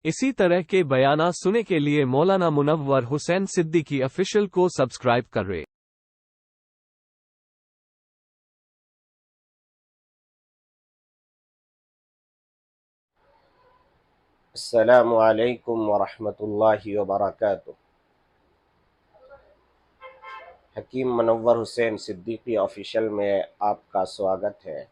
इसी तरह के बयाना सुनने के लिए मौलाना मुनव्वर हुसैन सिद्दीकी ऑफिशियल को सब्सक्राइब करें। अस्सलामु अलैकुम वरहमतुल्लाहि वबरकातुह। हकीम मुनव्वर हुसैन सिद्दीकी ऑफिशियल में आपका स्वागत है।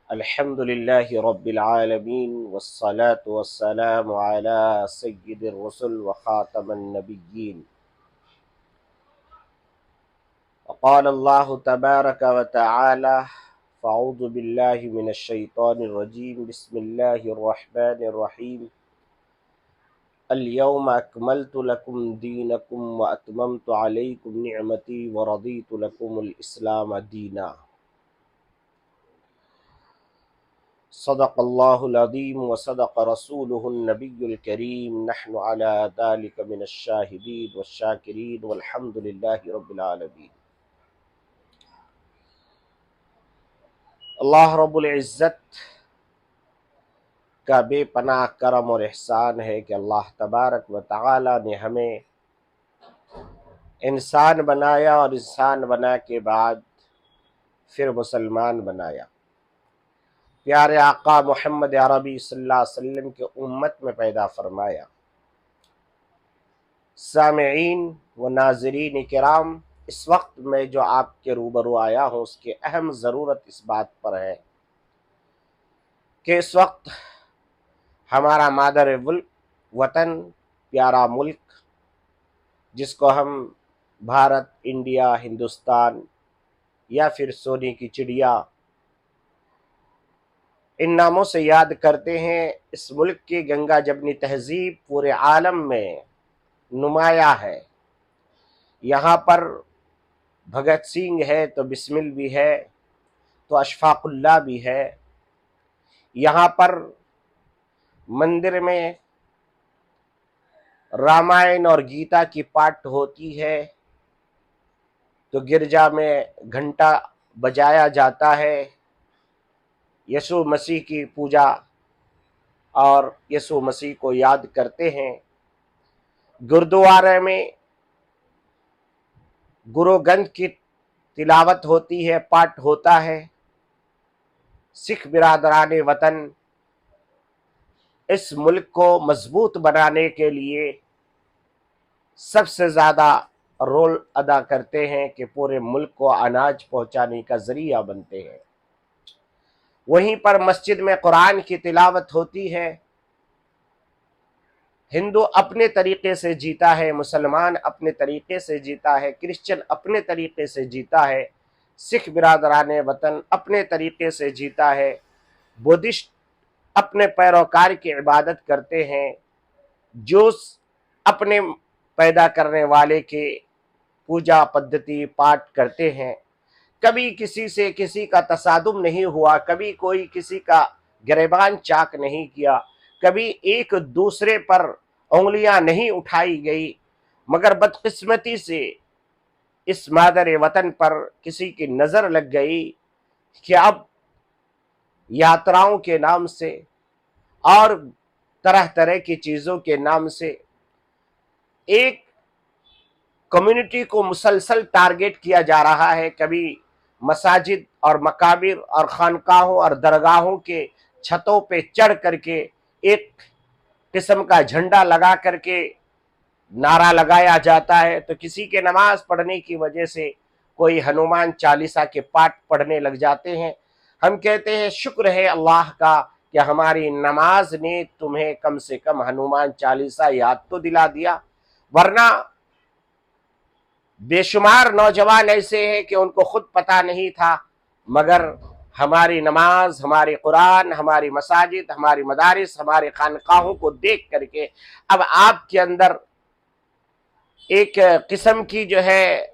अल्हम्दुलिल्लाहि रब्बिल आलमीन वस्सलातु वस्सलामु अला सय्यिदिर रुसुल व खातमन नबिय्यीन। क़ाल अल्लाहु तबारक व तआला फ़अऊज़ु बिल्लाहि मिनश शैतानिर रजीम बिस्मिल्लाहिर रहमानिर रहीम। अल-यौम अकमलतु लकुम दीनकुम व अतममतु अलैकुम निअमती व रदीतु लकुमुल इस्लाम दीना। सदक़ल्लाहुल अज़ीम व सदक़ रसूलुहुन नबियुल करीम। नहनु अला ज़ालिका मिनश शाहिदीन वश शाकिरीन वल्हम्दुलिल्लाहि रब्बिल आलमीन। अल्लाह रब्बुल इज़्ज़त का बेपनाह करम और एहसान है कि अल्लाह तबारक व तआला ने हमें इंसान बनाया और इंसान बना के बाद फिर मुसलमान बनाया। प्यारे आका मोहम्मद अरबी सल्लल्लाहु अलैहि वसल्लम के उम्मत में पैदा फरमाया। सामईन व नाज़रीन किराम, इस वक्त मैं जो आपके रूबरू आया हूँ उसकी अहम ज़रूरत इस बात पर है कि इस वक्त हमारा मादर वतन, प्यारा मुल्क जिसको हम भारत, इंडिया, हिंदुस्तान या फिर सोने की चिड़िया इन नामों से याद करते हैं, इस मुल्क की गंगा जमनी तहजीब पूरे आलम में नुमाया है। यहाँ पर भगत सिंह है तो बिस्मिल भी है, तो अशफाकुल्लाह भी है। यहाँ पर मंदिर में रामायण और गीता की पाठ होती है, तो गिरजा में घंटा बजाया जाता है, यीशु मसीह की पूजा और यीशु मसीह को याद करते हैं। गुरुद्वारे में गुरु ग्रंथ की तिलावत होती है, पाठ होता है। सिख बिरादरान वतन इस मुल्क को मजबूत बनाने के लिए सबसे ज़्यादा रोल अदा करते हैं कि पूरे मुल्क को अनाज पहुंचाने का ज़रिया बनते हैं। वहीं पर मस्जिद में कुरान की तिलावत होती है। हिंदू अपने तरीके से जीता है, मुसलमान अपने तरीके से जीता है, क्रिश्चियन अपने तरीके से जीता है, सिख बिरादरान वतन अपने तरीके से जीता है, बुद्धिस्ट अपने पैरोकार की इबादत करते हैं, जूस अपने पैदा करने वाले के पूजा पद्धति पाठ करते हैं। कभी किसी से किसी का तसादुम नहीं हुआ, कभी कोई किसी का गिरेबान चाक नहीं किया, कभी एक दूसरे पर उंगलियां नहीं उठाई गई। मगर बदकिस्मती से इस मादर वतन पर किसी की नजर लग गई कि अब यात्राओं के नाम से और तरह तरह की चीजों के नाम से एक कम्युनिटी को मुसलसल टारगेट किया जा रहा है। कभी मसाजिद और मकाबिर और खानकाहों और दरगाहों के छतों पे चढ़ करके एक किस्म का झंडा लगा करके नारा लगाया जाता है, तो किसी के नमाज पढ़ने की वजह से कोई हनुमान चालीसा के पाठ पढ़ने लग जाते हैं। हम कहते हैं शुक्र है अल्लाह का कि हमारी नमाज ने तुम्हें कम से कम हनुमान चालीसा याद तो दिला दिया, वरना बेशुमार नौजवान ऐसे हैं कि उनको खुद पता नहीं था। मगर हमारी नमाज, हमारी कुरान, हमारी मसाजिद, हमारी मदारिस, हमारे खानकाहों को देख करके अब आपके अंदर एक किस्म की जो है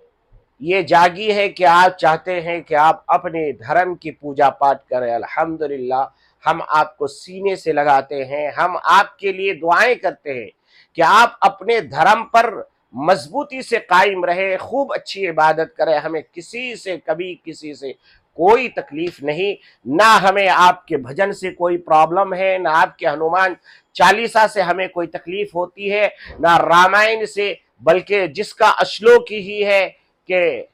ये जागी है कि आप चाहते हैं कि आप अपने धर्म की पूजा पाठ करें। अल्हम्दुलिल्लाह, हम आपको सीने से लगाते हैं, हम आपके लिए दुआएं करते हैं कि आप अपने धर्म पर मजबूती से कायम रहे, खूब अच्छी इबादत करें। हमें किसी से कभी किसी से कोई तकलीफ नहीं, ना हमें आपके भजन से कोई प्रॉब्लम है, ना आपके हनुमान चालीसा से हमें कोई तकलीफ होती है, ना रामायण से, बल्कि जिसका श्लोक ही है कि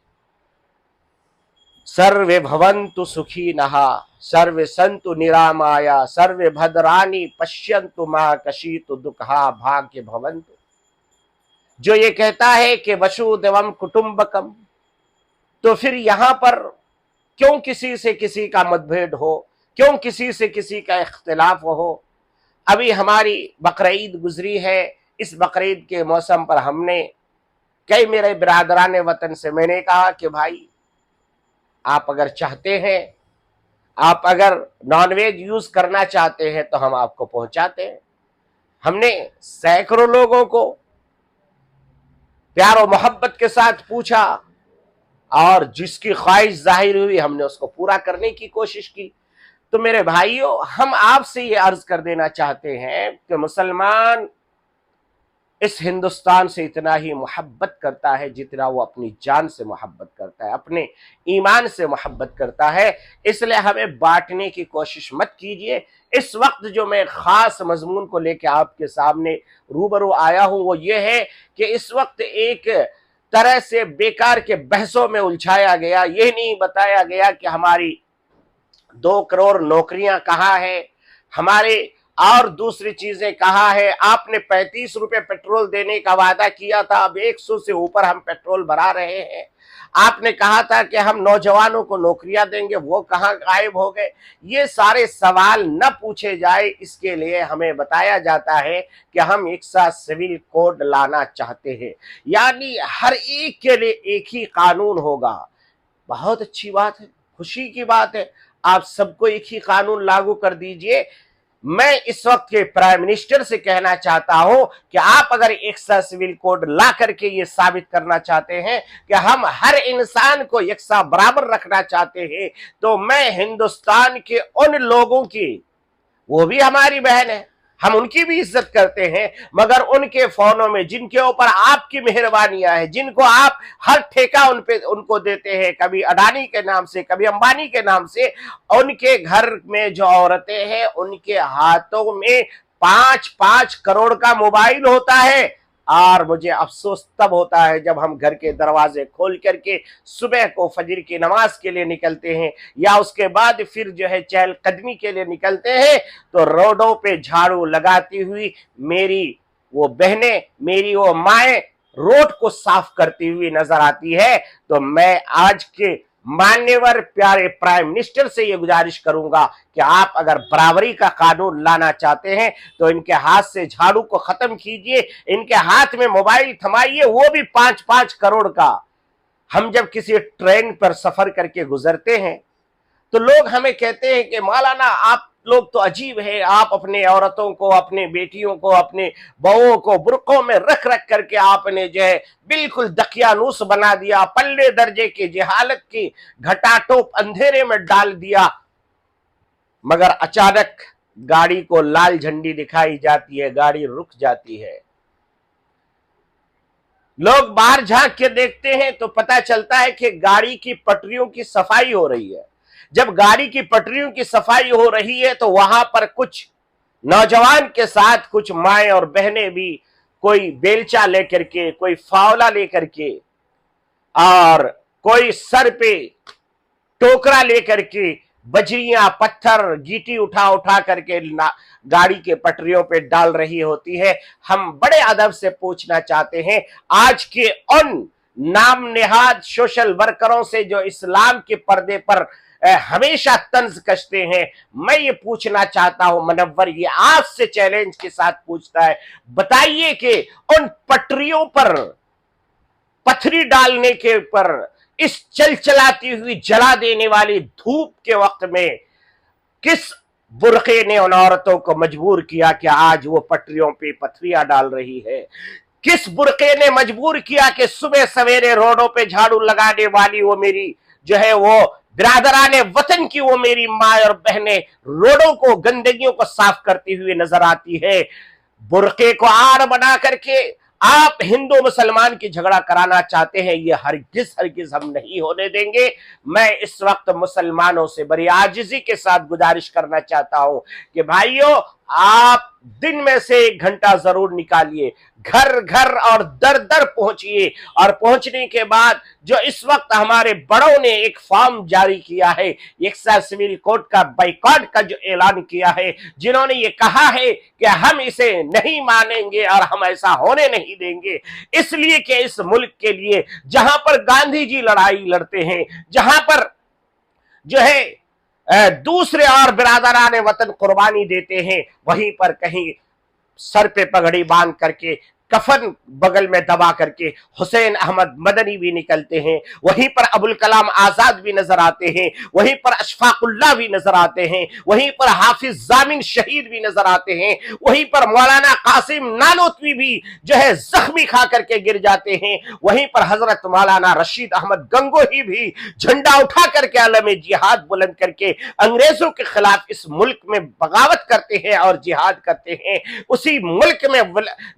सर्वे भवन्तु सुखिनः सर्वे सन्तु निरामया सर्वे भद्राणि पश्यन्तु मा कशीतु दुःखा भाग्य भवन्तु। जो ये कहता है कि वसुदेवम कुटुंबकम, तो फिर यहां पर क्यों किसी से किसी का मतभेद हो, क्यों किसी से किसी का इख्तिलाफ हो। अभी हमारी बकरीद गुजरी है, इस बकरीद के मौसम पर हमने कई मेरे बिरादरान वतन से मैंने कहा कि भाई आप अगर चाहते हैं, आप अगर नॉनवेज यूज करना चाहते हैं तो हम आपको पहुंचाते हैं। हमने सैकड़ों लोगों को प्यार और मोहब्बत के साथ पूछा और जिसकी ख्वाहिश जाहिर हुई हमने उसको पूरा करने की कोशिश की। तो मेरे भाइयों, हम आपसे ये अर्ज कर देना चाहते हैं कि मुसलमान इस हिंदुस्तान से इतना ही मोहब्बत करता है जितना वो अपनी जान से मोहब्बत करता है, अपने ईमान से मोहब्बत करता है। इसलिए हमें बांटने की कोशिश मत कीजिए। इस वक्त जो मैं खास मजमून को लेकर आपके सामने रूबरू आया हूं वो ये है कि इस वक्त एक तरह से बेकार के बहसों में उलझाया गया, ये नहीं बताया गया कि हमारी 2 करोड़ नौकरियां कहाँ है, हमारे और दूसरी चीजें कहाँ है। आपने 35 रुपए पेट्रोल देने का वादा किया था, अब 100 से ऊपर हम पेट्रोल भरा रहे हैं। आपने कहा था कि हम नौजवानों को नौकरियां देंगे, वो कहाँ गायब हो गए। ये सारे सवाल न पूछे जाए, इसके लिए हमें बताया जाता है कि हम एक साथ सिविल कोड लाना चाहते हैं, यानी हर एक के लिए एक ही कानून होगा। बहुत अच्छी बात है, खुशी की बात है, आप सबको एक ही कानून लागू कर दीजिए। मैं इस वक्त के प्राइम मिनिस्टर से कहना चाहता हूं कि आप अगर एक सा सिविल कोड ला करके ये साबित करना चाहते हैं कि हम हर इंसान को एक सा बराबर रखना चाहते हैं, तो मैं हिंदुस्तान के उन लोगों की, वो भी हमारी बहन है, हम उनकी भी इज्जत करते हैं, मगर उनके फोनों में जिनके ऊपर आपकी मेहरबानियां हैं, जिनको आप हर ठेका उनको देते हैं, कभी अडानी के नाम से, कभी अंबानी के नाम से, उनके घर में जो औरतें हैं उनके हाथों में 5-5 करोड़ का मोबाइल होता है। और मुझे अफसोस तब होता है जब हम घर के दरवाजे खोल करके सुबह को फजर की नमाज के लिए निकलते हैं या उसके बाद फिर जो है चहलकदमी के लिए निकलते हैं, तो रोडों पे झाड़ू लगाती हुई मेरी वो बहनें, मेरी वो माएं रोड को साफ करती हुई नजर आती है। तो मैं आज के मान्यवर प्यारे प्राइम मिनिस्टर से ये गुजारिश करूंगा कि आप अगर बराबरी का कानून लाना चाहते हैं तो इनके हाथ से झाड़ू को खत्म कीजिए, इनके हाथ में मोबाइल थमाइए, वो भी 5-5 करोड़ का। हम जब किसी ट्रेन पर सफर करके गुजरते हैं तो लोग हमें कहते हैं कि मौलाना आप लोग तो अजीब है, आप अपने औरतों को, अपने बेटियों को, अपने बहुओं को बुर्कों में रख रख करके आपने जो है बिल्कुल दकियानूस बना दिया, पल्ले दर्जे की जहालत की घटाटोप अंधेरे में डाल दिया। मगर अचानक गाड़ी को लाल झंडी दिखाई जाती है, गाड़ी रुक जाती है, लोग बाहर झांक के देखते हैं तो पता चलता है कि गाड़ी की पटरियों की सफाई हो रही है। जब गाड़ी की पटरियों की सफाई हो रही है तो वहां पर कुछ नौजवान के साथ कुछ माएं और बहनें भी, कोई बेलचा लेकर के, कोई फावला लेकर के और कोई सर पे टोकरा लेकर के बजरियां, पत्थर, गीटी उठा उठा करके गाड़ी के पटरियों पे डाल रही होती है। हम बड़े अदब से पूछना चाहते हैं आज के उन नाम नेहाद सोशल वर्करों से जो इस्लाम के पर्दे पर हमेशा तंज कसते हैं, मैं ये पूछना चाहता हूं, मनव्वर ये आपसे चैलेंज के साथ पूछता है, बताइए कि उन पटरियों पर पथरी डालने के पर इस चलचलाती हुई जला देने वाली धूप के वक्त में किस बुरखे ने उन औरतों को मजबूर किया कि आज वो पटरियों पे पथरियां डाल रही है? किस बुरखे ने मजबूर किया कि सुबह सवेरे रोडों पे झाड़ू लगाने वाली वो मेरी जो है वो बिरादराने वतन की वो मेरी माँ और बहनें रोडों को, गंदगियों को साफ करती हुई नजर आती है? बुरके को आड़ बना करके आप हिंदू मुसलमान की झगड़ा कराना चाहते हैं, ये हरगिज हरगिज हम नहीं होने देंगे। मैं इस वक्त मुसलमानों से बड़ी आजिजी के साथ गुजारिश करना चाहता हूं कि भाइयों, आप दिन में से 1 घंटा जरूर निकालिए, घर घर और दर दर पहुंचिए, और पहुंचने के बाद जो इस वक्त हमारे बड़ों ने एक फॉर्म जारी किया है, यकसा सिविल कोड का बाइकॉट का जो ऐलान किया है, जिन्होंने ये कहा है कि हम इसे नहीं मानेंगे और हम ऐसा होने नहीं देंगे, इसलिए कि इस मुल्क के लिए जहां पर गांधी जी लड़ाई लड़ते हैं, जहां पर जो है दूसरे और बिरादरान वतन कुर्बानी देते हैं, वहीं पर कहीं सर पे पगड़ी बांध करके, कफन बगल में दबा करके हुसैन अहमद मदनी भी निकलते हैं, वहीं पर अबुल कलाम आजाद भी नजर आते हैं, वहीं पर अशफाकुल्लाह भी नजर आते हैं, वहीं पर हाफिज जामिन शहीद भी नजर आते हैं, वहीं पर मौलाना कासिम नानोतवी भी जो है जख्मी खा करके गिर जाते हैं, वहीं पर हजरत मौलाना रशीद अहमद गंगोही भी झंडा उठा करके आलम जिहाद बुलंद करके अंग्रेजों के खिलाफ इस मुल्क में बगावत करते हैं और जिहाद करते हैं। उसी मुल्क में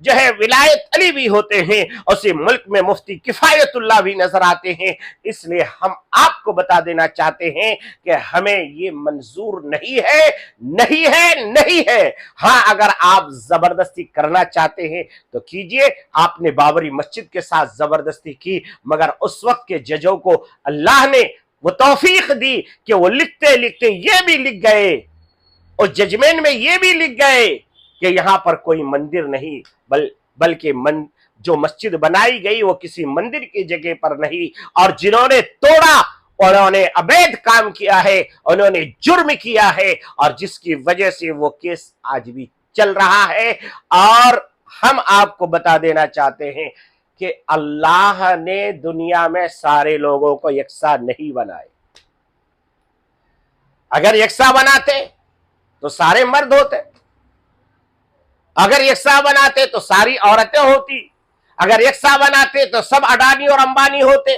जो है विलायत अली भी होते हैं, उसी मुल्क में मुफ्ती किफायतुल्लाह भी नजर आते हैं। इसलिए हम आपको बता देना चाहते हैं कि हमें ये मंजूर नहीं है, नहीं है, नहीं है। हाँ, अगर आप जबरदस्ती करना चाहते हैं तो कीजिए। आपने बाबरी मस्जिद के साथ जबरदस्ती की, मगर उस वक्त के जजों को अल्लाह ने वो तौफीक दी कि वो लिखते लिखते ये भी लिख गए, और जजमेंट में ये भी लिख गए कि यहां पर कोई मंदिर नहीं, बल्कि जो मस्जिद बनाई गई वो किसी मंदिर की जगह पर नहीं, और जिन्होंने तोड़ा उन्होंने अवैध काम किया है, उन्होंने जुर्म किया है, और जिसकी वजह से वो केस आज भी चल रहा है। और हम आपको बता देना चाहते हैं कि अल्लाह ने दुनिया में सारे लोगों को यकसा नहीं बनाए। अगर यकसा बनाते तो सारे मर्द होते, अगर यकसा बनाते तो सारी औरतें होती, अगर यकसा बनाते तो सब अडानी और अंबानी होते,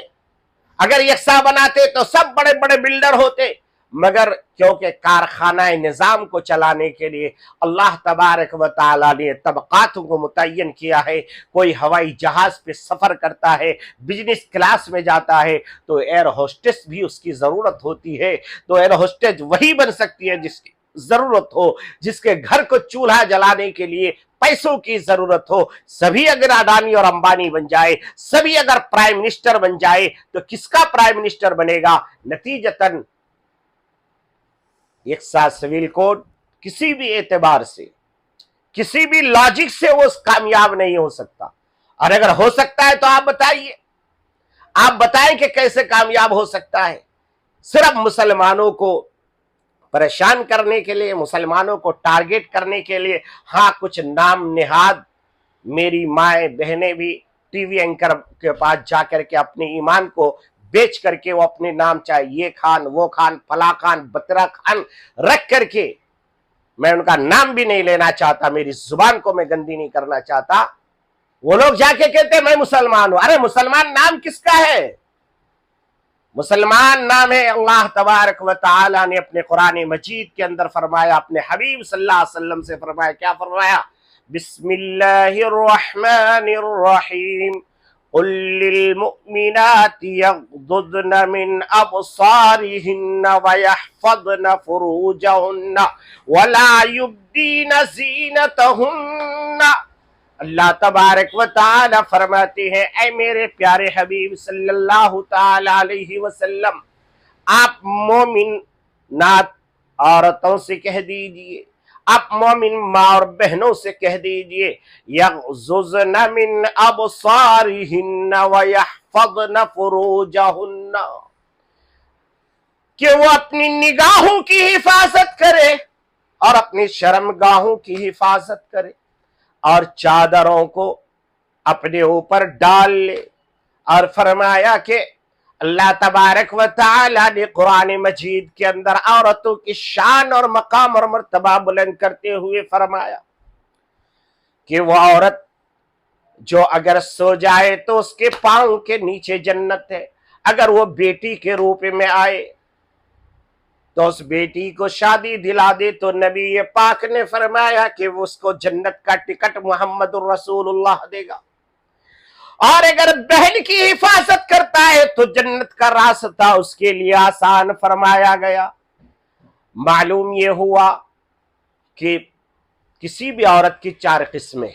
अगर यकसा बनाते तो सब बड़े बड़े बिल्डर होते। मगर क्योंकि कारखाना निजाम को चलाने के लिए अल्लाह तबारक व तआला ने तबकातों को मुतय्यन किया है। कोई हवाई जहाज पे सफर करता है, बिजनेस क्लास में जाता है, तो एयर होस्टेस भी उसकी जरूरत होती है। तो एयर होस्टेस वही बन सकती है जिसकी जरूरत हो, जिसके घर को चूल्हा जलाने के लिए पैसों की जरूरत हो। सभी अगर अडानी और अंबानी बन जाए, सभी अगर प्राइम मिनिस्टर बन जाए, तो किसका प्राइम मिनिस्टर बनेगा? नतीजतन यकसा सिविल कोड किसी भी एतबार से, किसी भी लॉजिक से वो कामयाब नहीं हो सकता। और अगर हो सकता है तो आप बताइए, आप बताएं कि कैसे कामयाब हो सकता है। सिर्फ मुसलमानों को परेशान करने के लिए, मुसलमानों को टारगेट करने के लिए। हाँ, कुछ नाम निहाद मेरी माए बहनें भी टीवी एंकर के पास जाकर के अपने ईमान को बेच करके वो अपने नाम, चाहे ये खान, वो खान, फला खान, बतरा खान रख करके, मैं उनका नाम भी नहीं लेना चाहता, मेरी जुबान को मैं गंदी नहीं करना चाहता, वो लोग जाके कहते मैं मुसलमान हूं। अरे मुसलमान नाम किसका है? मुसलमान नाम है अल्लाह तबारक व तआला ने अपने कुरान मजीद के अंदर फरमाया, अपने हबीब सल्लल्लाहु अलैहि वसल्लम से फरमाया। क्या फरमाया? बिस्मिल्लाहिर रहमानिर रहीम, कुल लिल मुमिनाति यग़ुद्दुन मिन अबसारिहिन्ना व यहफ़ज़्न फ़ुरूजहुन्ना व ला युब्दीन ज़ीनतहुन्ना। अल्लाह तबारक व तआला फरमाते हैं, ऐ मेरे प्यारे हबीब सल्लल्लाहु तआला अलैहि वसल्लम, आप मोमिन नात औरतों से कह दीजिए, आप मोमिन माँ और बहनों से कह दीजिए, यग़ज़ुज़्न मिन अबसारिहिन्ना व यहफ़ज़्न फ़ुरूजहुन्ना, कि वो अपनी निगाहों की हिफाजत करे और अपनी शर्मगाहों की हिफाजत करे, और चादरों को अपने ऊपर डाल ले। और फरमाया कि अल्लाह तबारक व तआला ने कुरान मजीद के अंदर औरतों की शान और मकाम और मर्तबा बुलंद करते हुए फरमाया कि वो औरत जो अगर सो जाए तो उसके पांव के नीचे जन्नत है। अगर वो बेटी के रूप में आए तो उस बेटी को शादी दिला दे तो नबी पाक ने फरमाया कि वो उसको जन्नत का टिकट मुहम्मदुर रसूलुल्लाह देगा। और अगर बहन की हिफाजत करता है तो जन्नत का रास्ता उसके लिए आसान फरमाया गया। मालूम यह हुआ कि किसी भी औरत की 4 किस्में,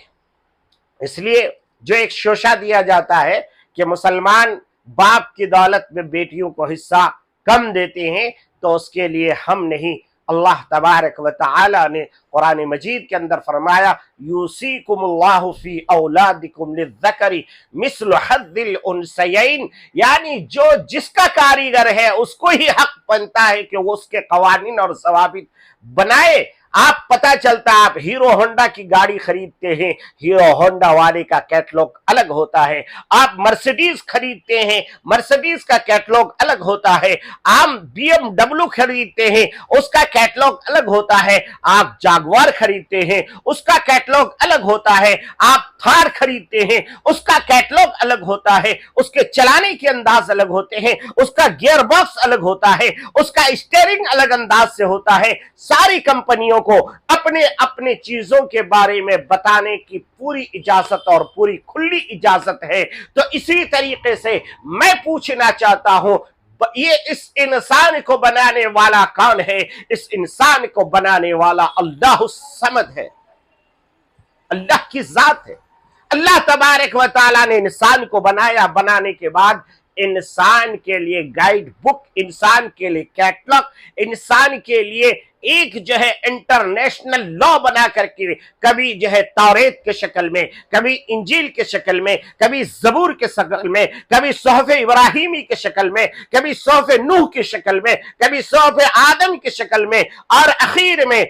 इसलिए जो एक शोशा दिया जाता है कि मुसलमान बाप की दौलत में बेटियों को हिस्सा कम देते हैं, तो उसके लिए हम नहीं, अल्लाह तबारक व तआला ने कुरान मजीद के अंदर फरमाया, यूसीकुमुल्लाहु फी औलादिकुम लिज़्ज़करी मिस्लु हज़्ज़िल उनसयैन, यानी जो जिसका कारीगर है उसको ही हक बनता है कि वो उसके कवानीन और ज़वाबित बनाए। आप पता चलता है, आप हीरो होंडा की गाड़ी खरीदते हैं, हीरो होंडा वाले का कैटलॉग अलग होता है। आप मर्सिडीज खरीदते हैं, मर्सिडीज का कैटलॉग अलग होता है। आप BMW खरीदते हैं, उसका कैटलॉग अलग होता है। आप जागवार खरीदते हैं, उसका कैटलॉग अलग होता है। आप थार खरीदते हैं, उसका कैटलॉग अलग होता है, उसके चलाने के अंदाज अलग होते हैं, उसका गियर बॉक्स अलग होता है, उसका स्टीयरिंग अलग अंदाज से होता है। सारी कंपनियों को अपने अपने चीजों के बारे में बताने की पूरी इजाजत और पूरी खुली इजाजत है। तो इसी तरीके से मैं पूछना चाहता हूं, ये इस इंसान को बनाने वाला कौन है? इस इंसान को बनाने वाला अल्लाह समद है, अल्लाह की जात है। अल्लाह तबारक व तआला ने इंसान को बनाया, बनाने के बाद इंसान के लिए गाइड बुक, इंसान के लिए कैटलॉग, इंसान के लिए एक जो है इंटरनेशनल लॉ बना करके, कभी जो है तौरेत के शक्ल में, कभी इंजील के शक्ल में, कभी जबूर के शक्ल में, कभी सोहफ़े इब्राहिमी के शक्ल में, कभी सोहफ़े नूह की शक्ल में, कभी सोहफ़े आदम की शक्ल में, और आखिर में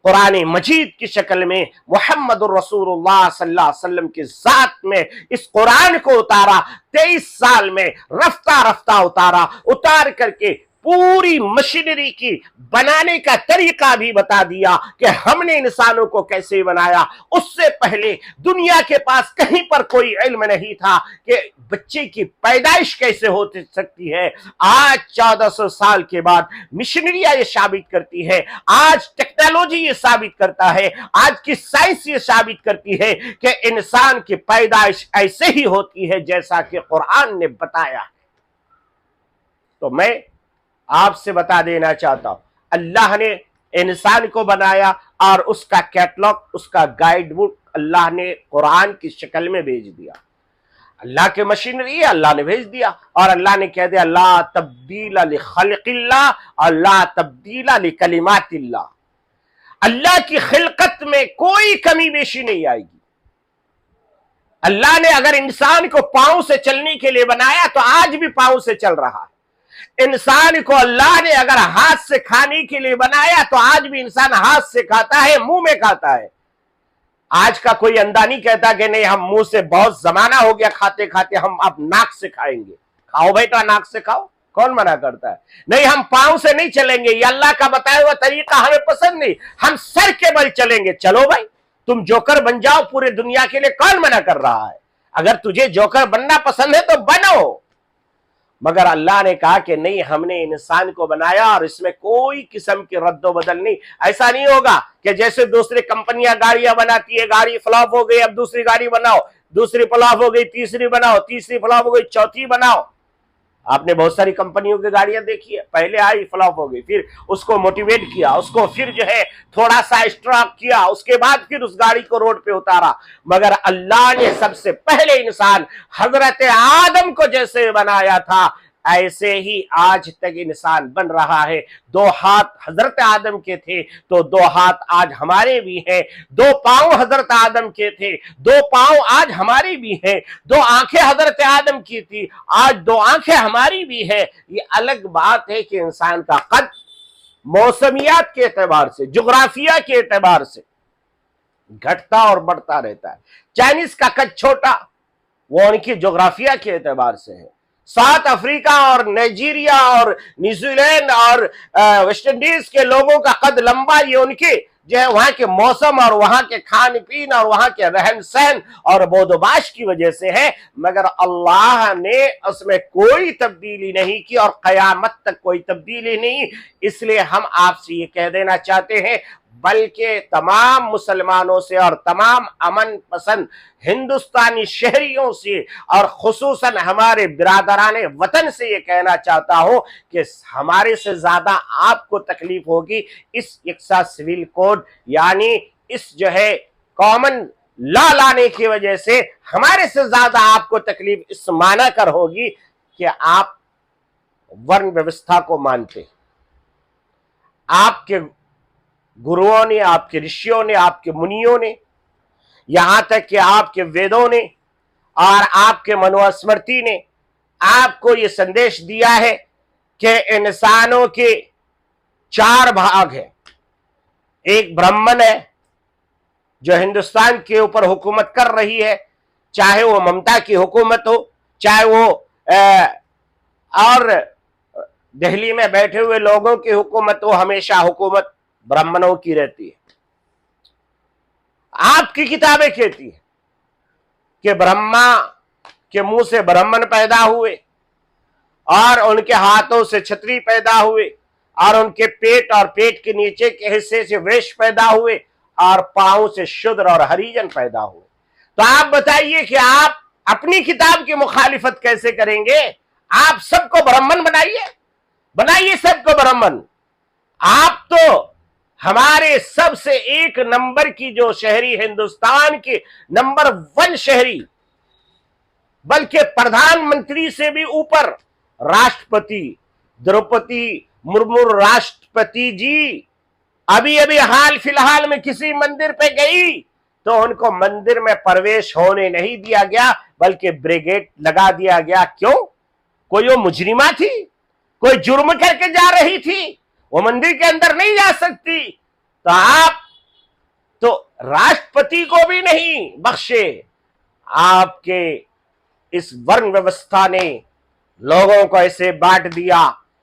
कुरान मजीद की शक्ल में मुहम्मदुर रसूलुल्लाह सल्लल्लाहु अलैहि वसल्लम की जात में इस कुरान को उतारा। 23 साल में रफ्ता रफ्ता उतारा, उतार करके पूरी मशीनरी की बनाने का तरीका भी बता दिया कि हमने इंसानों को कैसे बनाया। उससे पहले दुनिया के पास कहीं पर कोई इल्म नहीं था कि बच्चे की पैदाइश कैसे हो सकती है। आज 1400 साल के बाद मशीनरियां ये साबित करती है, आज टेक्नोलॉजी ये साबित करता है, आज की साइंस ये साबित करती है कि इंसान की पैदाइश ऐसे ही होती है जैसा कि कुरान ने बताया। तो मैं आपसे बता देना चाहता हूं, अल्लाह ने इंसान को बनाया और उसका कैटलॉग, उसका गाइड बुक अल्लाह ने कुरान की शक्ल में भेज दिया। अल्लाह की मशीनरी है, अल्लाह ने भेज दिया, और अल्लाह ने कह दिया ला तब्दीला लिखल्किल्लाह और ला तब्दीला लिकलिमातिल्लाह। अल्लाह की खिलकत में कोई कमी बेशी नहीं आएगी। अल्लाह ने अगर इंसान को पांव से चलने के लिए बनाया तो आज भी पांव से चल रहा है। इंसान को अल्लाह ने अगर हाथ से खाने के लिए बनाया तो आज भी इंसान हाथ से खाता है, मुंह में खाता है। आज का कोई अंधा नहीं कहता कि नहीं हम मुंह से, बहुत जमाना हो गया खाते खाते, हम अब नाक से खाएंगे। खाओ बेटा, नाक से खाओ, कौन मना करता है? नहीं, हम पांव से नहीं चलेंगे, ये अल्लाह का बताया हुआ तरीका हमें पसंद नहीं, हम सर के बल चलेंगे। चलो भाई, तुम जोकर बन जाओ पूरे दुनिया के लिए, कौन मना कर रहा है? अगर तुझे जोकर बनना पसंद है तो बनो। मगर अल्लाह ने कहा कि नहीं, हमने इंसान को बनाया और इसमें कोई किस्म की रद्दो बदल नहीं। ऐसा नहीं होगा कि जैसे दूसरी कंपनियां गाड़ियां बनाती है, गाड़ी फ्लॉप हो गई, अब दूसरी गाड़ी बनाओ, दूसरी फ्लॉप हो गई, तीसरी बनाओ, तीसरी फ्लॉप हो गई, चौथी बनाओ। आपने बहुत सारी कंपनियों की गाड़ियां देखी है, पहले आई फ्लॉप हो गई, फिर उसको मोटिवेट किया, उसको फिर जो है थोड़ा सा स्ट्रॉक किया, उसके बाद फिर उस गाड़ी को रोड पे उतारा। मगर अल्लाह ने सबसे पहले इंसान हजरत आदम को जैसे बनाया था, ऐसे ही आज तक इंसान बन रहा है। 2 हाथ हजरत आदम के थे तो 2 हाथ आज हमारे भी हैं, 2 पांव हजरत आदम के थे, 2 पांव आज हमारी भी हैं, 2 आंखें हजरत आदम की थी, आज 2 आंखें हमारी भी है। ये अलग बात है कि इंसान का कद मौसमियात के एतबार से, जुग्राफिया के एतबार से घटता और बढ़ता रहता है। चाइनीज का कद छोटा, वो उनकी जोग्राफिया के एतबार से है। साउथ अफ्रीका और नाइजीरिया और न्यूजीलैंड और वेस्ट इंडीज के लोगों का कद लंबा, ये उनके जो है वहां के मौसम और वहां के खान पीन और वहां के रहन सहन और बोधबाश की वजह से है। मगर अल्लाह ने उसमें कोई तब्दीली नहीं की और कयामत तक कोई तब्दीली नहीं। इसलिए हम आपसे ये कह देना चाहते हैं, बल्कि तमाम मुसलमानों से और तमाम अमन पसंद हिंदुस्तानी शहरियों से और खुसूसन हमारे बिरादराने वतन से ये कहना चाहता हूं कि हमारे से ज्यादा आपको तकलीफ होगी इस यकसा सिविल कोड यानी इस जो है कॉमन लॉ लाने की वजह से हमारे से ज्यादा आपको तकलीफ इस माना कर होगी कि आप वर्ण व्यवस्था को मानते। आपके गुरुओं ने, आपके ऋषियों ने, आपके मुनियों ने, यहां तक कि आपके वेदों ने और आपके मनुस्मृति ने आपको यह संदेश दिया है कि इंसानों के 4 भाग हैं। एक ब्राह्मण है जो हिंदुस्तान के ऊपर हुकूमत कर रही है, चाहे वो ममता की हुकूमत हो, चाहे वो और दिल्ली में बैठे हुए लोगों की हुकूमत हो, हमेशा हुकूमत ब्राह्मणों की रहती है। आपकी किताबें कहती है कि ब्रह्मा के मुंह से ब्राह्मण पैदा हुए और उनके हाथों से क्षत्रिय पैदा हुए और उनके पेट और पेट के नीचे के हिस्से से वैश्य पैदा हुए और पांव से शूद्र और हरिजन पैदा हुए। तो आप बताइए कि आप अपनी किताब की मुखालिफत कैसे करेंगे? आप सबको ब्राह्मण बनाइए सबको ब्राह्मण। आप तो हमारे सबसे 1 नंबर की जो शहरी, हिंदुस्तान के नंबर 1 शहरी, बल्कि प्रधानमंत्री से भी ऊपर राष्ट्रपति द्रौपदी मुर्मू राष्ट्रपति जी अभी अभी हाल फिलहाल में किसी मंदिर पे गई तो उनको मंदिर में प्रवेश होने नहीं दिया गया, बल्कि ब्रिगेड लगा दिया गया। क्यों? कोई वो मुजरिमा थी, कोई जुर्म करके जा रही थी, वो मंदिर के अंदर नहीं जा सकती। तो आप तो राष्ट्रपति को भी नहीं बख्शे। आपके इस वर्ण व्यवस्था ने लोगों को ऐसे बांट दिया।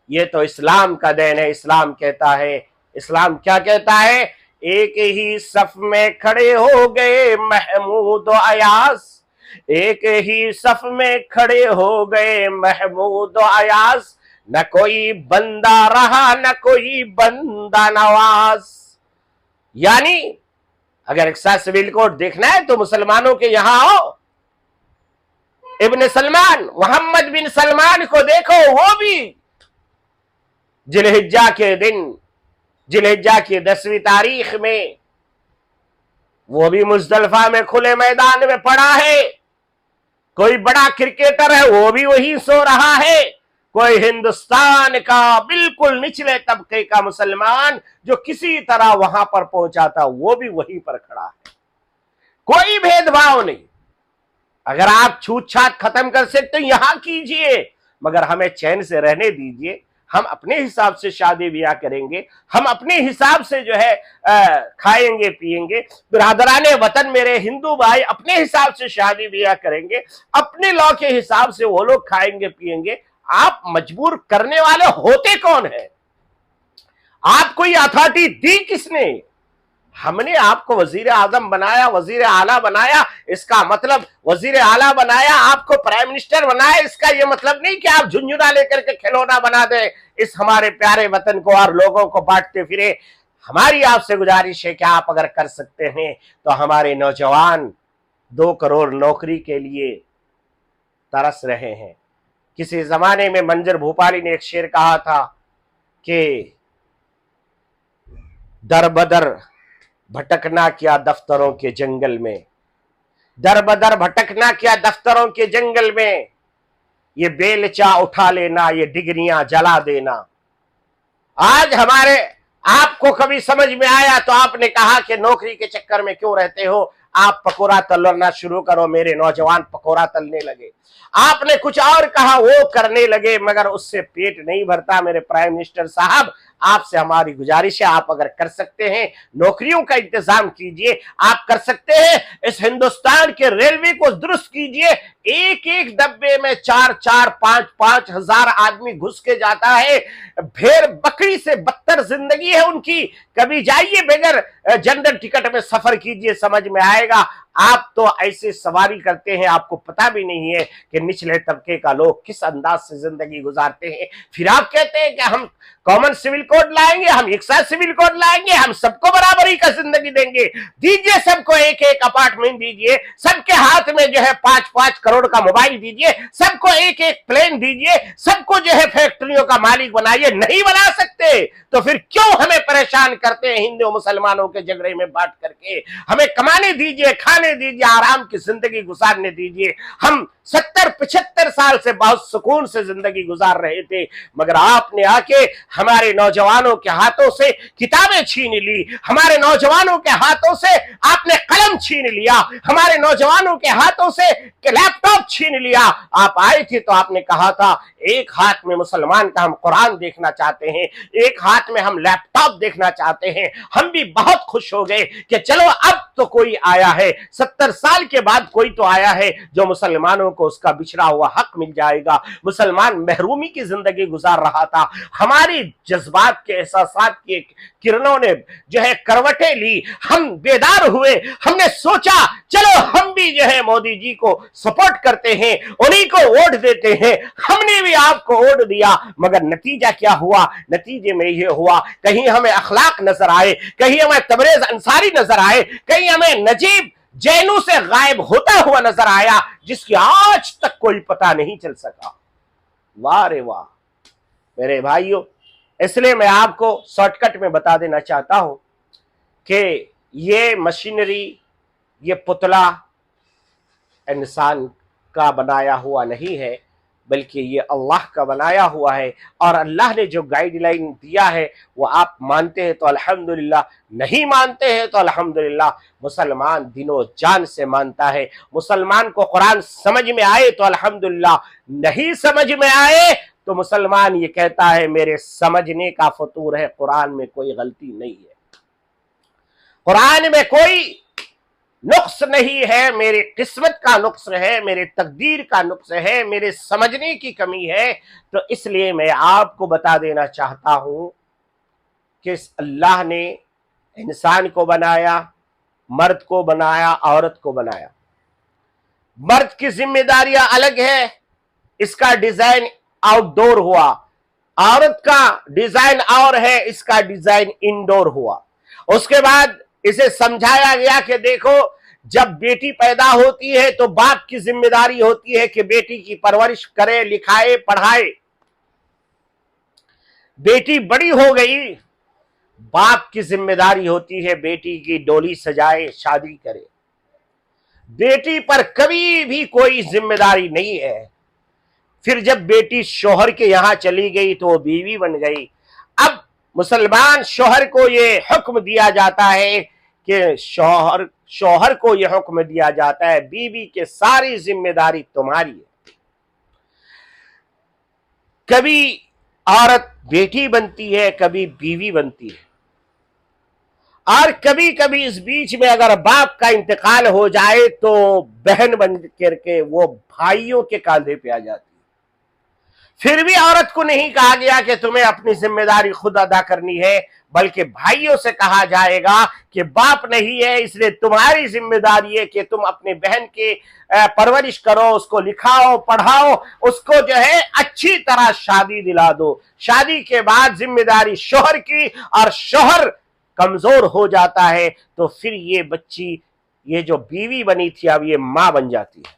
ये तो इस्लाम का देन है। इस्लाम कहता है, इस्लाम क्या कहता है? एक ही सफ में खड़े हो गए महमूद और अयास, एक ही सफ में खड़े हो गए महमूद और अयास, न कोई बंदा रहा न कोई बंदा नवाज। यानी अगर एक साथ सिविल कोड देखना है तो मुसलमानों के यहां आओ, इब्न सलमान, मोहम्मद बिन सलमान को देखो। वो भी जिलहिज्जा के दिन, जिलहिज्जा की 10वीं तारीख में वो भी मुजदलफा में खुले मैदान में पड़ा है। कोई बड़ा क्रिकेटर है वो भी वही सो रहा है। कोई हिंदुस्तान का बिल्कुल निचले तबके का मुसलमान जो किसी तरह वहां पर पहुंचा था वो भी वहीं पर खड़ा है। कोई भेदभाव नहीं। अगर आप छूत छात खत्म कर सकते तो यहां कीजिए, मगर हमें चैन से रहने दीजिए। हम अपने हिसाब से शादी ब्याह करेंगे, हम अपने हिसाब से जो है खाएंगे पिएंगे। बिरादराने वतन मेरे हिंदू भाई अपने हिसाब से शादी ब्याह करेंगे, अपने लॉ के हिसाब से वो लोग खाएंगे पिएंगे। आप मजबूर करने वाले होते कौन है? आपको ये अथॉरिटी दी किसने? हमने आपको वजीर आजम बनाया, वजीर आला बनाया। इसका मतलब वजीर आला बनाया, आपको प्राइम मिनिस्टर बनाया, इसका यह मतलब नहीं कि आप झुंझुना लेकर के खिलौना बना दे इस हमारे प्यारे वतन को और लोगों को बांटते फिरे। हमारी आपसे गुजारिश है कि आप अगर कर सकते हैं तो हमारे नौजवान 2 करोड़ नौकरी के लिए तरस रहे हैं। किसी जमाने में मंजर भोपाली ने एक शेर कहा था कि दर बदर भटकना क्या दफ्तरों के जंगल में, दर बदर भटकना क्या दफ्तरों के जंगल में, ये बेलचा उठा लेना, ये डिग्रियां जला देना। आज हमारे आपको कभी समझ में आया तो आपने कहा कि नौकरी के चक्कर में क्यों रहते हो, आप पकोड़ा तलना शुरू करो। मेरे नौजवान पकोड़ा तलने लगे। आपने कुछ और कहा, वो करने लगे, मगर उससे पेट नहीं भरता। मेरे प्राइम मिनिस्टर साहब, आपसे हमारी गुजारिश है, आप अगर कर सकते हैं नौकरियों का इंतजाम कीजिए। आप कर सकते हैं इस हिंदुस्तान के रेलवे को दुरुस्त कीजिए। एक एक डब्बे में 4-4, 5-5 हजार आदमी घुस के जाता है। भेड़ बकरी से बदतर जिंदगी है उनकी। कभी जाइए बगैर जनरल टिकट में सफर कीजिए, समझ में आएगा। आप तो ऐसे सवारी करते हैं, आपको पता भी नहीं है कि निचले तबके का लोग किस अंदाज से जिंदगी गुजारते हैं। फिर आप कहते हैं कि हम कॉमन सिविल कोड लाएंगे, हम एक साथ सिविल कोड लाएंगे, हम सबको बराबरी का जिंदगी देंगे। दीजिए सबको एक एक अपार्टमेंट दीजिए, सबके हाथ में जो है 5-5 करोड़ का मोबाइल दीजिए, सबको एक एक प्लेन दीजिए, सबको जो है फैक्ट्रियों का मालिक बनाइए। नहीं बना सकते तो फिर क्यों हमें परेशान करते हैं हिंदू मुसलमानों के झगड़े में बांट करके? हमें कमाने दीजिए, खाने दीजिए, आराम की जिंदगी गुजारने दीजिए। हम 70-75 साल से बहुत सुकून से जिंदगी गुजार रहे थे, मगर आपने आके हमारे नौजवानों के हाथों से किताबें छीन ली, हमारे नौजवानों के हाथों से आपने कलम छीन लिया, हमारे नौजवानों के हाथों से लैपटॉप छीन लिया। आप आए थे तो आपने कहा था एक हाथ में मुसलमान का हम कुरान देखना चाहते हैं, एक हाथ में हम लैपटॉप देखना चाहते हैं। हम भी बहुत खुश हो गए कि चलो अब तो कोई आया है, 70 साल के बाद कोई तो आया है जो मुसलमानों को उसका बिछड़ा हुआ हक मिल जाएगा। मुसलमान महरूमी की जिंदगी गुजार रहा था, हमारी जज्बात के एहसासात की किरणों ने जो है करवटें ली, हम बेदार हुए, हमने सोचा चलो हम भी जो है मोदी जी को सपोर्ट करते हैं, उन्हीं को वोट देते हैं। हमने भी आपको वोट दिया, मगर नतीजा क्या हुआ? नतीजे में यह हुआ कहीं हमें अखलाक नजर आए, कहीं हमें तबरेज अंसारी नजर आए, कहीं हमें नजीब जैनू से गायब होता हुआ नजर आया, जिसकी आज तक कोई पता नहीं चल सका। वाह रे वाह मेरे भाइयों, इसलिए मैं आपको शॉर्टकट में बता देना चाहता हूं कि ये मशीनरी, ये पुतला इंसान का बनाया हुआ नहीं है, बल्कि ये अल्लाह का बनाया हुआ है। और अल्लाह ने जो गाइडलाइन दिया है वो आप मानते हैं तो अल्हम्दुलिल्लाह, नहीं मानते हैं तो अल्हम्दुलिल्लाह। मुसलमान दिनों जान से मानता है। मुसलमान को कुरान समझ में आए तो अल्हम्दुलिल्लाह, नहीं समझ में आए तो मुसलमान ये कहता है मेरे समझने का फतूर है, कुरान में कोई गलती नहीं है, कुरान में कोई नुक्स नहीं है, मेरे किस्मत का नुक्स है, मेरे तकदीर का नुक्स है, मेरे समझने की कमी है। तो इसलिए मैं आपको बता देना चाहता हूं कि अल्लाह ने इंसान को बनाया, मर्द को बनाया, औरत को बनाया। मर्द की जिम्मेदारियां अलग है, इसका डिजाइन आउटडोर हुआ। औरत का डिजाइन और है, इसका डिजाइन इंडोर हुआ। उसके बाद इसे समझाया गया कि देखो, जब बेटी पैदा होती है तो बाप की जिम्मेदारी होती है कि बेटी की परवरिश करे, लिखाए, पढ़ाए। बेटी बड़ी हो गई, बाप की जिम्मेदारी होती है बेटी की डोली सजाए, शादी करे। बेटी पर कभी भी कोई जिम्मेदारी नहीं है। फिर जब बेटी शौहर के यहां चली गई तो वो बीवी बन गई। अब मुसलमान शौहर को ये हुक्म दिया जाता है कि शौहर को यह हुक्म दिया जाता है बीवी के सारी जिम्मेदारी तुम्हारी है। कभी औरत बेटी बनती है, कभी बीवी बनती है, और कभी कभी इस बीच में अगर बाप का इंतकाल हो जाए तो बहन बन करके वो भाइयों के कांधे पे आ जाती है। फिर भी औरत को नहीं कहा गया कि तुम्हें अपनी जिम्मेदारी खुद अदा करनी है, बल्कि भाइयों से कहा जाएगा कि बाप नहीं है, इसलिए तुम्हारी जिम्मेदारी है कि तुम अपने बहन की परवरिश करो, उसको लिखाओ, पढ़ाओ, उसको जो है अच्छी तरह शादी दिला दो। शादी के बाद जिम्मेदारी शौहर की, और शौहर कमजोर हो जाता है तो फिर ये बच्ची, ये जो बीवी बनी थी, अब ये मां बन जाती है।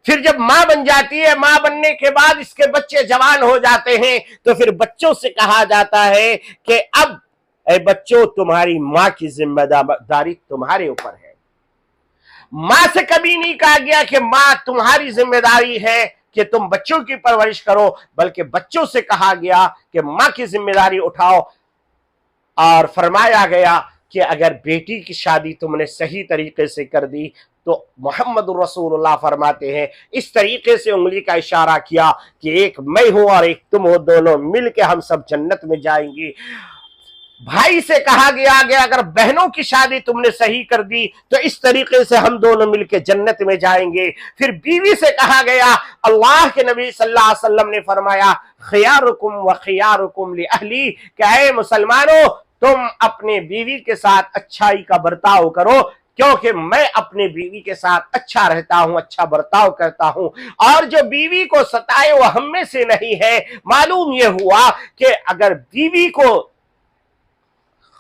फिर जब मां बन जाती है, मां बनने के बाद इसके बच्चे जवान हो जाते हैं, तो फिर बच्चों से कहा जाता है कि अब ए बच्चों, तुम्हारी मां की जिम्मेदारी तुम्हारे ऊपर है। मां से कभी नहीं कहा गया कि मां तुम्हारी जिम्मेदारी है कि तुम बच्चों की परवरिश करो, बल्कि बच्चों से कहा गया कि मां की जिम्मेदारी उठाओ। और फरमाया गया कि अगर बेटी की शादी तुमने सही तरीके से कर दी तो मोहम्मद रसूलुल्लाह फरमाते हैं, इस तरीके से उंगली का इशारा किया कि एक मैं हूं और एक तुम हो, दोनों मिलके हम सब जन्नत में जाएंगे। भाई से कहा गया कि अगर बहनों की शादी तुमने सही कर दी तो इस तरीके से हम दोनों मिलके जन्नत में जाएंगे। फिर बीवी से कहा गया, अल्लाह के नबी सल्लल्लाहु अलैहि वसल्लम ने फरमाया, खियारुकुम व खियारुकुम li अहली, क्या है मुसलमानों, तुम अपने बीवी के साथ अच्छाई का बर्ताव करो, क्योंकि मैं अपनी बीवी के साथ अच्छा रहता हूं, अच्छा बर्ताव करता हूं, और जो बीवी को सताए वो हम में से नहीं है। मालूम यह हुआ कि अगर बीवी को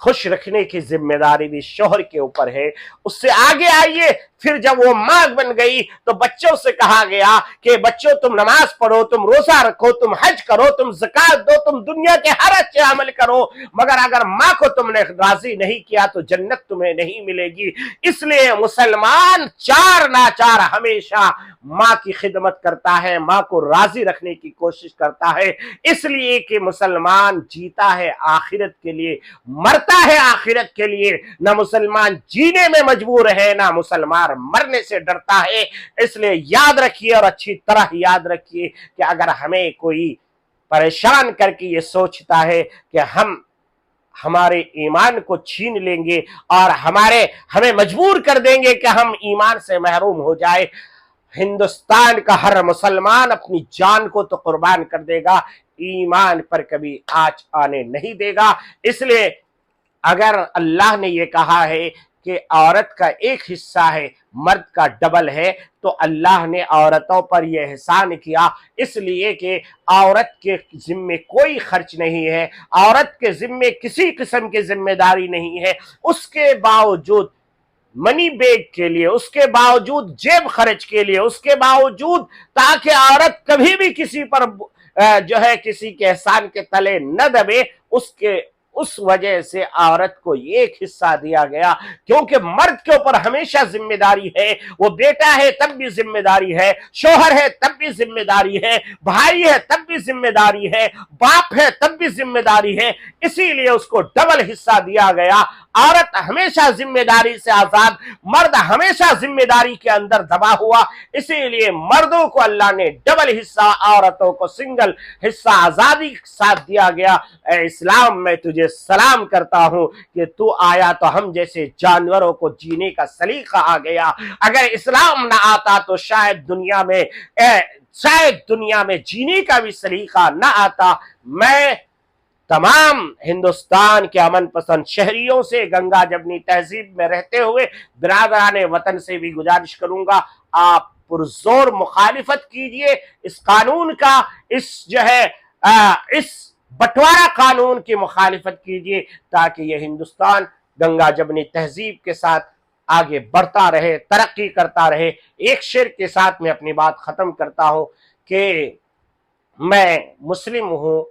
खुश रखने की जिम्मेदारी भी शोहर के ऊपर है। उससे आगे आइए, फिर जब वो मां बन गई तो बच्चों से कहा गया कि बच्चों तुम नमाज पढ़ो, तुम रोजा रखो, तुम हज करो, तुम ज़कात दो, तुम दुनिया के हर अच्छे अमल करो, मगर अगर मां को तुमने राजी नहीं किया तो जन्नत तुम्हें नहीं मिलेगी। इसलिए मुसलमान चार नाचार हमेशा मां की खिदमत करता है, मां को राजी रखने की कोशिश करता है, इसलिए कि मुसलमान जीता है आखिरत के लिए, मरता है आखिरत के लिए। ना मुसलमान जीने में मजबूर है, ना मुसलमान मरने से डरता है। इसलिए याद रखिए और अच्छी तरह याद रखिए कि अगर हमें कोई परेशान करके ये सोचता है कि हम हमारे ईमान को छीन लेंगे और हमें मजबूर कर देंगे कि हम ईमान से महरूम हो जाए, हिंदुस्तान का हर मुसलमान अपनी जान को तो कुर्बान कर देगा, ईमान पर कभी आंच आने नहीं देगा। इसलिए अगर अल्लाह ने ये कहा है कि औरत का एक हिस्सा है, मर्द का डबल है, तो अल्लाह ने औरतों पर यह एहसान किया इसलिए कि औरत के जिम्मे कोई खर्च नहीं है, औरत के जिम्मे किसी किस्म की जिम्मेदारी नहीं है। उसके बावजूद मनी बैग के लिए, उसके बावजूद जेब खर्च के लिए, उसके बावजूद ताकि औरत कभी भी किसी पर जो है किसी के एहसान के तले न दबे, उस वजह से औरत को एक हिस्सा दिया गया, क्योंकि मर्द के ऊपर हमेशा जिम्मेदारी है। वो बेटा है तब भी जिम्मेदारी है, शोहर है तब भी जिम्मेदारी है, भाई है तब भी जिम्मेदारी है, बाप है तब भी जिम्मेदारी है, इसीलिए उसको डबल हिस्सा दिया गया। औरत हमेशा जिम्मेदारी से आजाद, मर्द हमेशा जिम्मेदारी के अंदर दबा हुआ, इसीलिए मर्दों को अल्लाह ने डबल हिस्सा, औरतों को सिंगल हिस्सा आजादी के साथ दिया गया। इस्लाम में तुझे सलाम करता हूं कि तू आया तो हम जैसे जानवरों को जीने का सलीका आ गया। अगर इस्लाम ना आता तो शायद दुनिया में जीने का भी सलीका ना आता। मैं तमाम हिंदुस्तान के अमन पसंद शहरियों से, गंगा जमनी तहजीब में रहते हुए बिरादराने वतन से भी गुजारिश करूंगा, आप पुरजोर मुखालिफत कीजिए इस कानून का, इस बंटवारा कानून की मुखालिफत कीजिए, ताकि यह हिंदुस्तान गंगा जमनी तहजीब के साथ आगे बढ़ता रहे, तरक्की करता रहे। एक शेर के साथ मैं अपनी बात खत्म करता हूं कि मैं मुस्लिम हूं,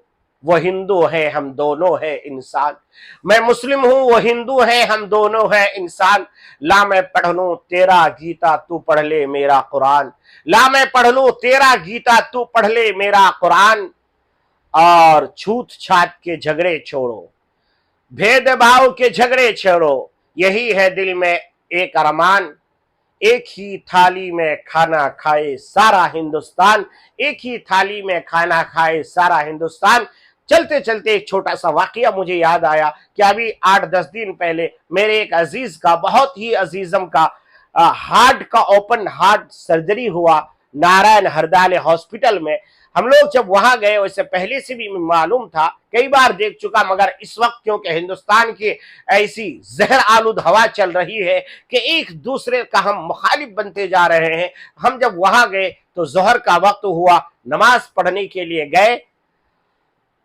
वो हिंदू है, हम दोनों है इंसान। मैं मुस्लिम हूं, वो हिंदू है, हम दोनों है इंसान। ला मैं पढ़ लूं तेरा गीता, तू पढ़ ले मेरा कुरान। ला मैं पढ़ लूं तेरा गीता, तू पढ़ ले मेरा कुरान। और छूत छात के झगड़े छोड़ो, भेदभाव के झगड़े छोड़ो, यही है दिल में एक अरमान। एक ही थाली में खाना खाए सारा हिंदुस्तान, एक ही थाली में खाना खाए सारा हिंदुस्तान। चलते चलते एक छोटा सा वाकया मुझे याद आया कि अभी 8-10 दिन पहले मेरे एक अजीज का, बहुत ही अजीजम का हार्ट का ओपन हार्ट सर्जरी हुआ नारायण हरदाले हॉस्पिटल में। हम लोग जब वहां गए, वैसे पहले से भी मालूम था, कई बार देख चुका, मगर इस वक्त क्योंकि हिंदुस्तान की ऐसी जहर आलूद हवा चल रही है कि एक दूसरे का हम मुखालिफ बनते जा रहे हैं। हम जब वहां गए तो जोहर का वक्त हुआ, नमाज पढ़ने के लिए गए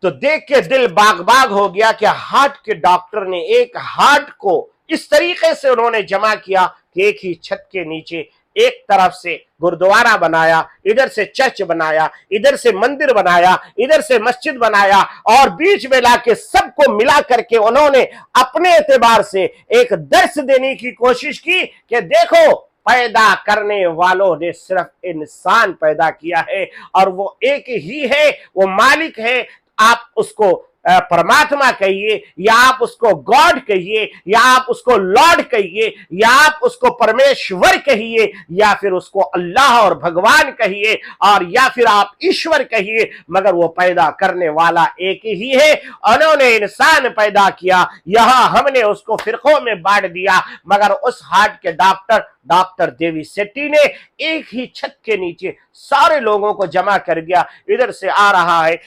तो देख के दिल बाग बाग हो गया कि हार्ट के डॉक्टर ने एक हार्ट को इस तरीके से उन्होंने जमा किया कि एक ही छत के नीचे एक तरफ से गुरुद्वारा बनाया, इधर से चर्च बनाया, इधर से मंदिर बनाया, इधर से मस्जिद बनाया, और बीच में लाके सबको मिला करके उन्होंने अपने एतबार से एक दर्श देने की कोशिश की कि देखो, पैदा करने वालों ने सिर्फ इंसान पैदा किया है और वो एक ही है, वो मालिक है। आप उसको परमात्मा कहिए, या आप उसको गॉड कहिए, या आप उसको लॉर्ड कहिए, या आप उसको परमेश्वर कहिए, या फिर उसको अल्लाह और भगवान कहिए, और या फिर आप ईश्वर कहिए, मगर वो पैदा करने वाला एक ही है। उन्होंने इंसान पैदा किया, यहां हमने उसको फिरकों में बांट दिया, मगर उस हार्ट के डॉक्टर देवी सेट्टी ने एक ही छत के नीचे सारे लोगों को जमा कर दिया। इधर से आ रहा है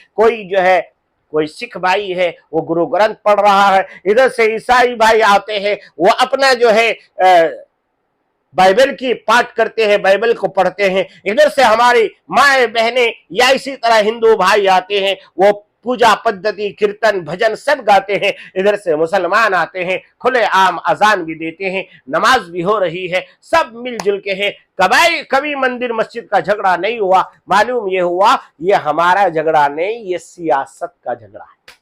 कोई सिख भाई है, वो गुरु ग्रंथ पढ़ रहा है, इधर से ईसाई भाई आते हैं, वो अपना बाइबल की पाठ करते हैं, बाइबल को पढ़ते हैं। इधर से हमारी माए बहनें या इसी तरह हिंदू भाई आते हैं, वो पूजा पद्धति, कीर्तन, भजन सब गाते हैं। इधर से मुसलमान आते हैं, खुले आम अजान भी देते हैं, नमाज भी हो रही है, सब मिलजुल के हैं। कभी मंदिर मस्जिद का झगड़ा नहीं हुआ। मालूम ये हुआ ये हमारा झगड़ा नहीं, ये सियासत का झगड़ा है।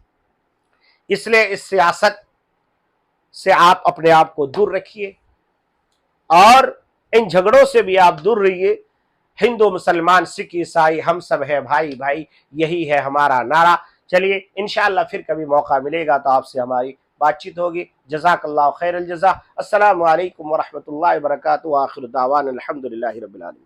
इसलिए इस सियासत से आप अपने आप को दूर रखिए और इन झगड़ों से भी आप दूर रहिए। हिंदू मुसलमान सिख ईसाई हम सब है भाई भाई, यही है हमारा नारा। चलिए इंशाअल्लाह फिर कभी मौका मिलेगा तो आपसे हमारी बातचीत होगी। जज़ाकल्लाहु खैरल जज़ा। अस्सलामु अलैकुम व रहमतुल्लाहि व बरकातुहू। आखिर दावाना अल्हम्दुलिल्लाहि रब्बिल आलमीन।